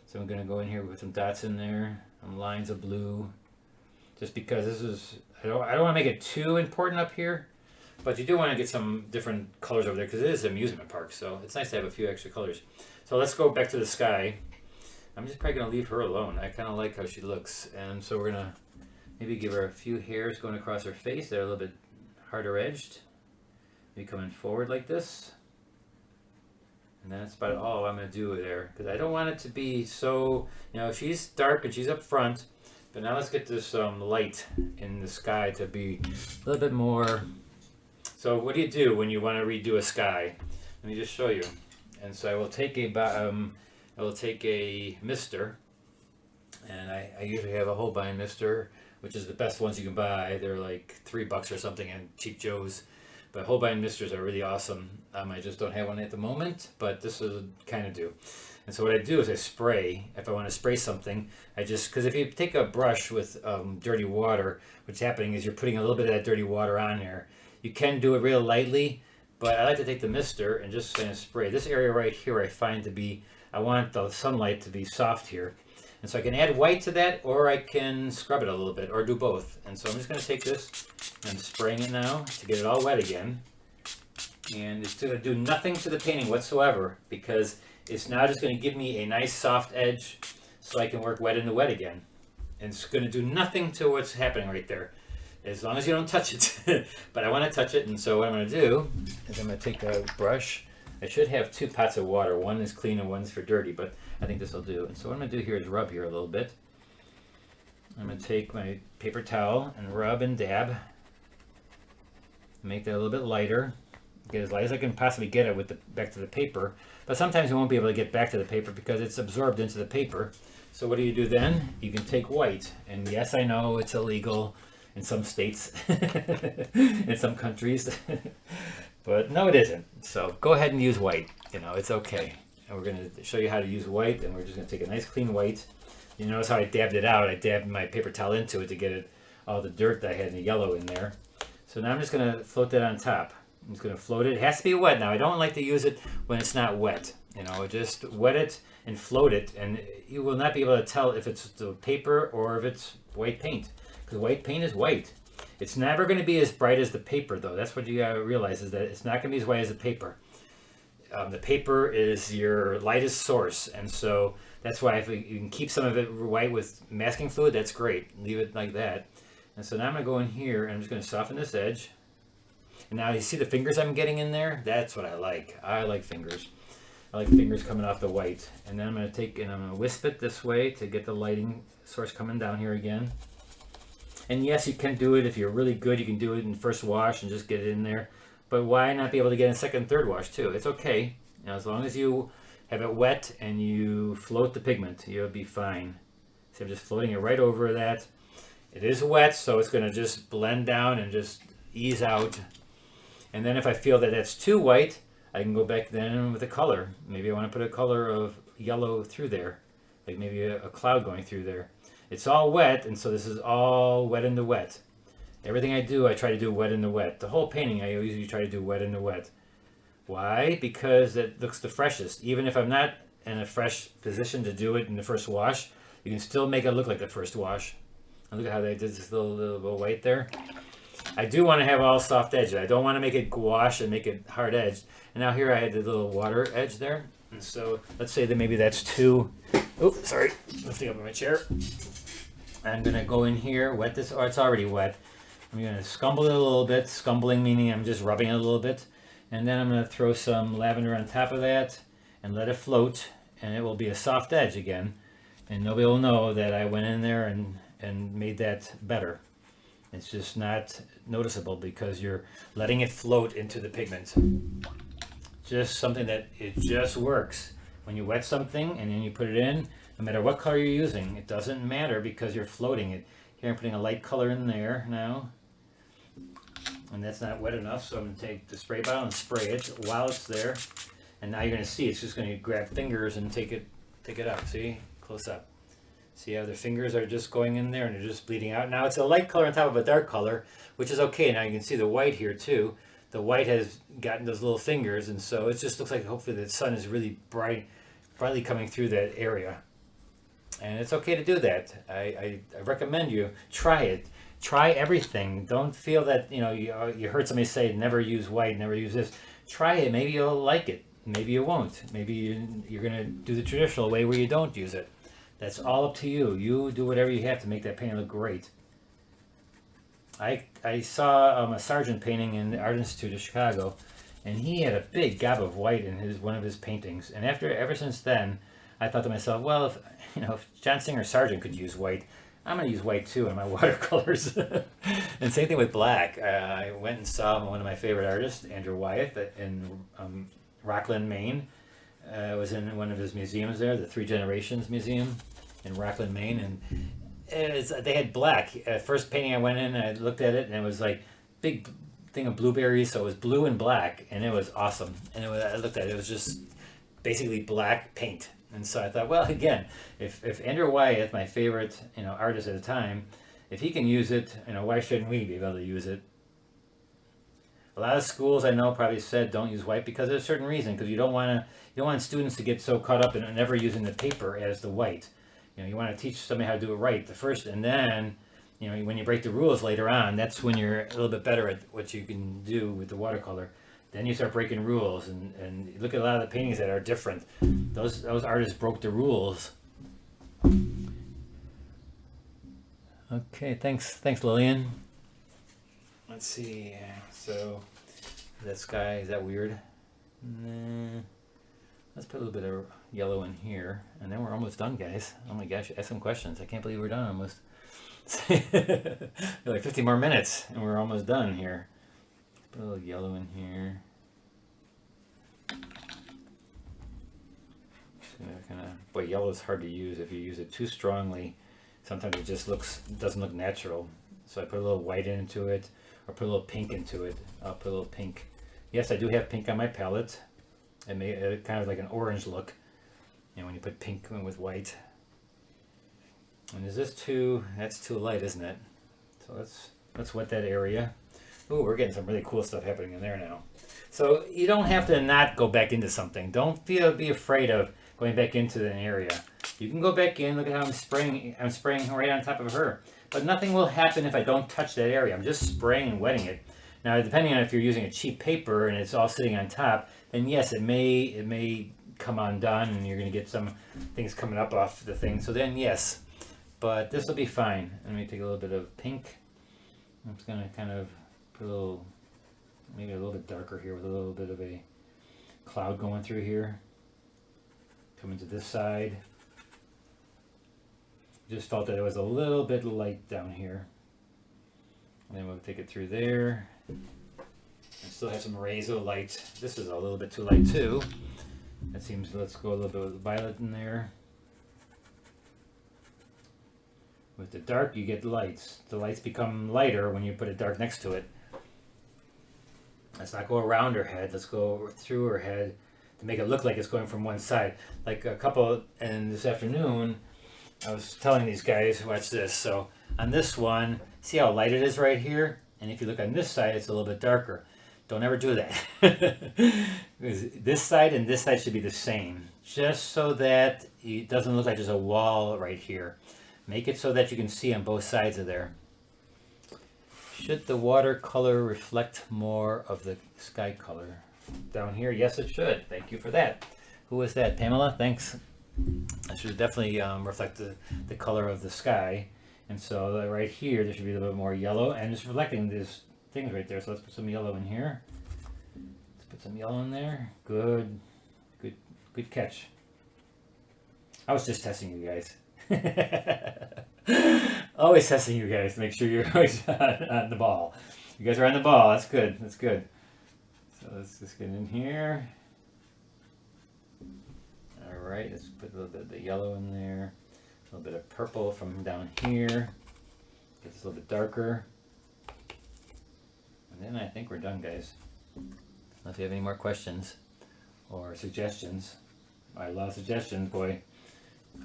So I'm going to go in here with some dots in there, some lines of blue, just because this is, I don't want to make it too important up here, but you do want to get some different colors over there because it is an amusement park, so it's nice to have a few extra colors. So let's go back to the sky. I'm just probably going to leave her alone. I kind of like how she looks, and so we're going to maybe give her a few hairs going across her face. They're a little bit harder edged. Maybe coming forward like this. And that's about all I'm going to do there, because I don't want it to be so, you know, she's dark and she's up front, but now let's get this light in the sky to be a little bit more. So what do you do when you want to redo a sky? Let me just show you. And so I will take a mister, and I usually have a Holbein mister, which is the best ones you can buy. They're like $3 or something in Cheap Joe's. But Holbein misters are really awesome. I just don't have one at the moment, but this will kind of do. And so what I do is I spray. If I want to spray something, because if you take a brush with dirty water, what's happening is you're putting a little bit of that dirty water on there. You can do it real lightly, but I like to take the mister and just kind of spray. This area right here I want the sunlight to be soft here. And so I can add white to that, or I can scrub it a little bit, or do both. And so I'm just going to take this and spraying it now to get it all wet again. And it's going to do nothing to the painting whatsoever, because it's now just going to give me a nice soft edge so I can work wet in the wet again. And it's going to do nothing to what's happening right there, as long as you don't touch it. But I want to touch it, and so what I'm going to do is I'm going to take a brush. I should have 2 pots of water. One is clean and one's for dirty, but I think this will do. And so what I'm going to do here is rub here a little bit. I'm going to take my paper towel and rub and dab. Make that a little bit lighter. Get as light as I can possibly get it back to the paper. But sometimes you won't be able to get back to the paper because it's absorbed into the paper. So what do you do then? You can take white. And yes, I know it's illegal in some states, in some countries. But no, it isn't. So go ahead and use white. You know, it's okay. And we're going to show you how to use white, and we're just going to take a nice clean white. You notice how I dabbed it out. I dabbed my paper towel into it to get all the dirt that I had in the yellow in there. So now I'm just going to float that on top. I'm just going to float it. It has to be wet now. I don't like to use it when it's not wet. You know, just wet it and float it, and you will not be able to tell if it's the paper or if it's white paint, because white paint is white. It's never going to be as bright as the paper, though. That's what you got to realize, is that it's not going to be as white as the paper. The paper is your lightest source, and so that's why if you can keep some of it white with masking fluid, that's great. Leave it like that. And so now I'm going to go in here, and I'm just going to soften this edge. And now you see the fingers I'm getting in there? That's what I like. I like fingers. I like fingers coming off the white. And then I'm going to take and I'm going to wisp it this way to get the lighting source coming down here again. And yes, you can do it if you're really good. You can do it in first wash and just get it in there. But why not be able to get in second and third wash too? It's okay. You know, as long as you have it wet and you float the pigment, you'll be fine. So I'm just floating it right over that. It is wet, so it's going to just blend down and just ease out. And then if I feel that that's too white, I can go back then with a color. Maybe I want to put a color of yellow through there, like maybe a cloud going through there. It's all wet, and so this is all wet in the wet. Everything I do, I try to do wet in the wet. The whole painting, I usually try to do wet in the wet. Why? Because it looks the freshest. Even if I'm not in a fresh position to do it in the first wash, you can still make it look like the first wash. And look at how they did this little white there. I do want to have all soft edges. I don't want to make it gouache and make it hard edged. And now here I had the little water edge there. And so let's say that maybe that's too, oh, sorry, lifting up my chair. I'm going to go in here, wet this, or it's already wet. I'm going to scumble it a little bit. Scumbling meaning I'm just rubbing it a little bit. And then I'm going to throw some lavender on top of that and let it float. And it will be a soft edge again. And nobody will know that I went in there and made that better. It's just not noticeable because you're letting it float into the pigment. Just something that it just works. When you wet something and then you put it in, no matter what color you're using, it doesn't matter because you're floating it. Here I'm putting a light color in there now. And that's not wet enough, so I'm going to take the spray bottle and spray it while it's there. And now you're going to see it's just going to grab fingers and take it out. See? Close up. See how the fingers are just going in there and they're just bleeding out. Now it's a light color on top of a dark color, which is okay. Now you can see the white here too. The white has gotten those little fingers, and so it just looks like hopefully the sun is really brightly coming through that area. And it's okay to do that. I recommend you try it. Try everything. Don't feel that you heard somebody say never use white, never use this. Try it. Maybe you'll like it. Maybe you won't. Maybe you're gonna do the traditional way where you don't use it. That's all up to you. You do whatever you have to make that painting look great. I saw a Sargent painting in the Art Institute of Chicago, and he had a big gob of white in one of his paintings. And ever since then, I thought to myself, well, if John Singer Sargent could use white, I'm going to use white too in my watercolors. And same thing with black. I went and saw one of my favorite artists, Andrew Wyeth, in Rockland, Maine. I was in one of his museums there, the Three Generations Museum in Rockland, Maine, and they had black. First painting I went in, I looked at it, and it was like big thing of blueberries, so it was blue and black, and it was awesome. And I looked at it, it was just basically black paint. And so I thought, well, again, if Andrew Wyeth, my favorite artist at the time, if he can use it, why shouldn't we be able to use it? A lot of schools I know probably said don't use white because there's a certain reason, because you don't want students to get so caught up in never using the paper as the white. You want to teach somebody how to do it right the first, and then when you break the rules later on, that's when you're a little bit better at what you can do with the watercolor. Then you start breaking rules, and look at a lot of the paintings that are different. Those artists broke the rules. Okay, thanks Lillian. Let's see. So that sky, is that weird? Nah. Let's put a little bit of yellow in here, and then we're almost done, guys. Oh my gosh, ask some questions. I can't believe we're done almost. Like 50 more minutes, and we're almost done here. Put a little yellow in here. Boy, yellow is hard to use. If you use it too strongly, sometimes it just doesn't look natural. So I put a little white into it, or put a little pink into it. I'll put a little pink. Yes, I do have pink on my palette. It made it kind of like an orange look, when you put pink with white. And is this that's too light, isn't it? So let's wet that area. Ooh, we're getting some really cool stuff happening in there now. So you don't have to not go back into something. Don't be afraid of going back into an area. You can go back in. Look at how I'm spraying right on top of her. But nothing will happen if I don't touch that area. I'm just spraying and wetting it. Now, depending on if you're using a cheap paper and it's all sitting on top, then yes, it may come undone and you're going to get some things coming up off the thing. So then yes, but this will be fine. Let me take a little bit of pink. I'm just going to kind of put maybe a little bit darker here with a little bit of a cloud going through here. coming to this side. Just felt that it was a little bit light down here. And then we'll take it through there. I still have some rays of light. This is a little bit too light too. That seems, let's go a little bit of violet in there. With the dark, you get lights. The lights become lighter when you put a dark next to it. Let's not go around her head. Let's go through her head to make it look like it's going from one side. Like a couple, and this afternoon, I was telling these guys, watch this. So on this one, see how light it is right here? And if you look on this side, it's a little bit darker. Don't ever do that. Because this side and this side should be the same. Just so that it doesn't look like there's a wall right here. Make it so that you can see on both sides of there. Should the watercolor reflect more of the sky color down here? Yes, it should. Thank you for that. Who was that? Pamela? Thanks. I should definitely reflect the color of the sky. And so right here, there should be a little bit more yellow. And it's reflecting these things right there. So let's put some yellow in here. Let's put some yellow in there. Good. Good catch. I was just testing you guys. Always testing you guys to make sure you're always on the ball. You guys are on the ball. That's good. That's good. So let's just get in here. All right. Let's put a little bit of the yellow in there. A little bit of purple from down here. Get this a little bit darker. And then I think we're done, guys. Unless you have any more questions or suggestions. I love suggestions, boy.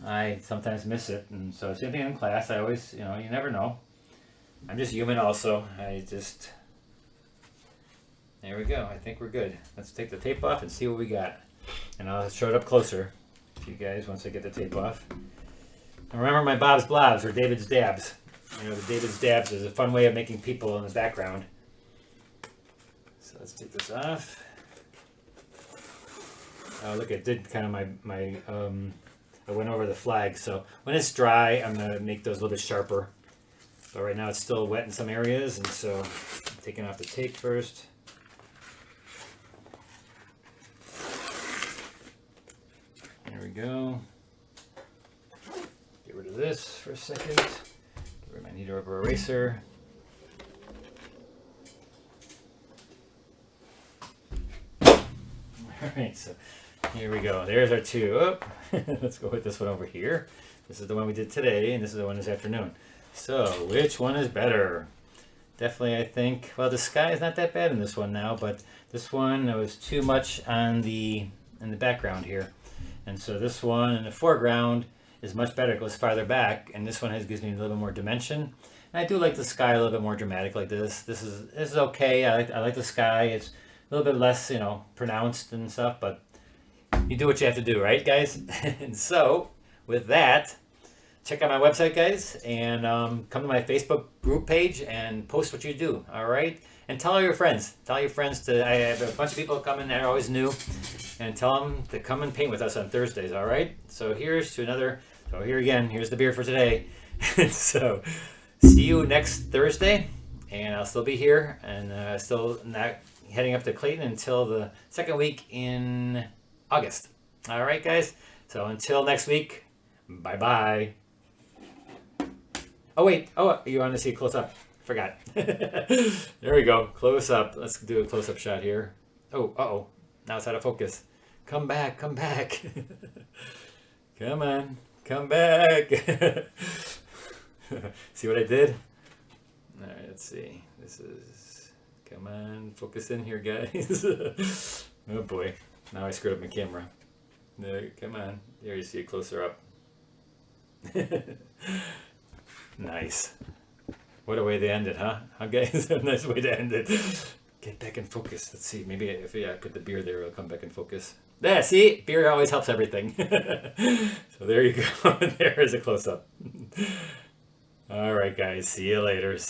I sometimes miss it, and so same thing in class. I always, you never know. I'm just human also. There we go. I think we're good. Let's take the tape off and see what we got. And I'll show it up closer to you guys once I get the tape off. And remember my Bob's Blobs or David's Dabs. The David's Dabs is a fun way of making people in the background. So let's take this off. Oh, look, it did kind of my I went over the flag, so when it's dry, I'm going to make those a little bit sharper. But right now it's still wet in some areas, and so I'm taking off the tape first. There we go. Get rid of this for a second. Get rid of my needle rubber eraser. Alright, so here we go. There's our two. Oh, let's go with this one over here. This is the one we did today, and this is the one this afternoon. So, which one is better? Definitely, I think, well, the sky is not that bad in this one now, but this one, there was too much in the background here. And so this one in the foreground is much better. It goes farther back, and this one gives me a little bit more dimension. And I do like the sky a little bit more dramatic like this. This is okay. I like the sky. It's a little bit less, pronounced and stuff, but you do what you have to do, right, guys? And so, with that, check out my website, guys, and come to my Facebook group page and post what you do, all right? And tell all your friends. Tell your friends I have a bunch of people coming that are always new, and tell them to come and paint with us on Thursdays, all right? So here again, here's the beer for today. So, see you next Thursday, and I'll still be here, and still not heading up to Clayton until the second week in August. All right, guys. So until next week, bye-bye. Oh, wait. Oh, you want to see close up? Forgot. There we go. Close up. Let's do a close-up shot here. Oh, uh-oh. Now it's out of focus. Come back. Come back. Come on. Come back. See what I did? All right, let's see. This is... Come on. Focus in here, guys. Oh, boy. Now I screwed up my camera. No, come on. There you see it closer up. Nice. What a way to end it, huh? Okay, a nice way to end it. Get back in focus. Let's see. Maybe if I put the beer there, it'll come back in focus. There, see? Beer always helps everything. So there you go. There is a close-up. All right, guys. See you later. See